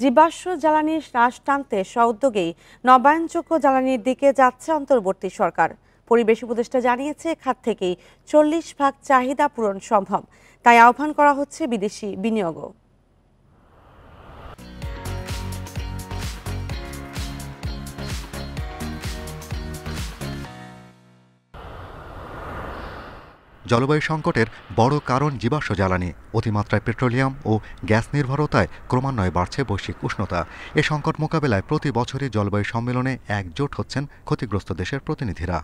জীবাশ্ম জ্বালানির হ্রাস টানতে স্বউদ্যোগেই নবায়নযোগ্য জ্বালানির দিকে যাচ্ছে অন্তর্বর্তী সরকার। পরিবেশ উপদেষ্টা জানিয়েছে, খাত থেকেই 40% চাহিদা পূরণ সম্ভব, তাই আহ্বান করা হচ্ছে বিদেশি বিনিয়োগও। জলবায়ু সংকটের বড় কারণ জীবাশ্ম জ্বালানি। অতিমাত্রায় পেট্রোলিয়াম ও গ্যাস নির্ভরতায় ক্রমান্বয়ে বাড়ছে বৈশ্বিক উষ্ণতা। এ সংকট মোকাবেলায় প্রতি বছরই জলবায়ু সম্মেলনে একজোট হচ্ছেন ক্ষতিগ্রস্ত দেশের প্রতিনিধিরা।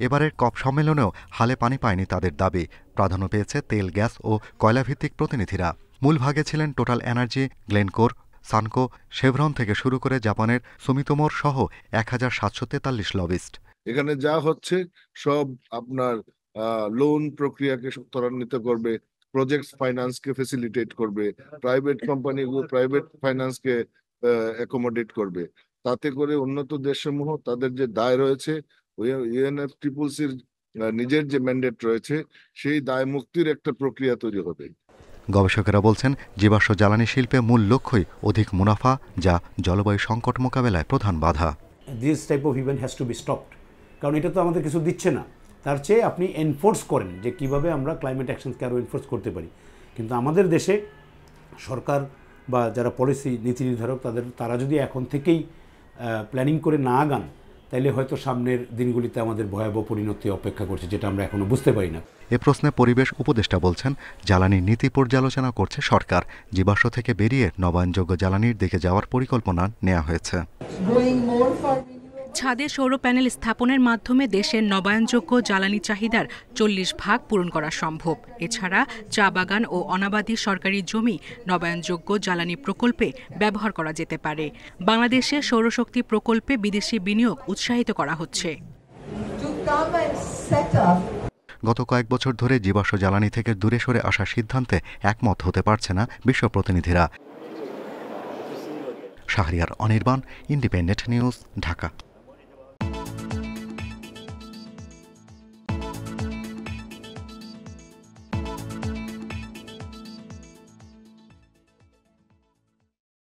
এবারের কপ সম্মেলনেও হালে পানি পায়নি তাদের দাবি। প্রাধান্য পেয়েছে তেল, গ্যাস ও কয়লাভিত্তিক প্রতিনিধিরা। মূল ভাগে ছিলেন টোটাল এনার্জি, গ্লেনকোর, সানকো, শেভরন থেকে শুরু করে জাপানের সুমিতোমোর সহ 1743 লবিস্ট। এখানে যা হচ্ছে সব আপনার লোন প্রক্রিয়াকে ত্বরান্বিত করবে, প্রজেক্ট ফাইন্যান্সকে ফেসিলিটেট করবে, প্রাইভেট কোম্পানিগুলো প্রাইভেট ফাইন্যান্সকে অ্যাকোমোডেট করবে। তাতে করে উন্নত দেশসমূহ তাদের যে দায় রয়েছে, ইউএনএফসিসির নিজের যে ম্যান্ডেট রয়েছে, সেই দায় মুক্তির একটা প্রক্রিয়া তৈরি হবে। গবেষকেরা বলছেন, জীবাশ্ম জ্বালানি শিল্পে মূল লক্ষ্যই অধিক মুনাফা, যা জলবায়ু সংকট মোকাবেলায় প্রধান বাধা। This type of event has to be stopped, কারণ এটা তো আমাদের কিছু দিচ্ছে না। তার চেয়ে আপনি এনফোর্স করেন যে কিভাবে আমরা ক্লাইমেট অ্যাকশনকে আরও এনফোর্স করতে পারি। কিন্তু আমাদের দেশে সরকার বা যারা পলিসি নীতি নির্ধারক তারা যদি এখন থেকেই প্ল্যানিং করে না আগান, তাইলে হয়তো সামনের দিনগুলিতে আমাদের ভয়াবহ পরিণতি অপেক্ষা করছে, যেটা আমরা এখনো বুঝতে পারি না। এ প্রশ্নে পরিবেশ উপদেষ্টা বলছেন, জ্বালানি নীতি পর্যালোচনা করছে সরকার। জীবাশ্ম থেকে বেরিয়ে নবায়নযোগ্য জ্বালানির দিকে যাওয়ার পরিকল্পনা নেওয়া হয়েছে। ছাদে সৌর প্যানেল স্থাপনের মাধ্যমে দেশের নবায়নযোগ্য জ্বালানি চাহিদার 40% পূরণ করা সম্ভব। এছাড়া চা বাগান ও অনাবাদী সরকারি জমি নবায়নযোগ্য জ্বালানি প্রকল্পে ব্যবহার করা যেতে পারে। বাংলাদেশে সৌরশক্তি প্রকল্পে বিদেশি বিনিয়োগ উৎসাহিত করা হচ্ছে। গত কয়েক বছর ধরে জীবাশ্ম জ্বালানি থেকে দূরে সরে আসার সিদ্ধান্তে একমত হতে পারছে না বিশ্ব প্রতিনিধিরা। Shahriar Anirban, independent news, Dhaka.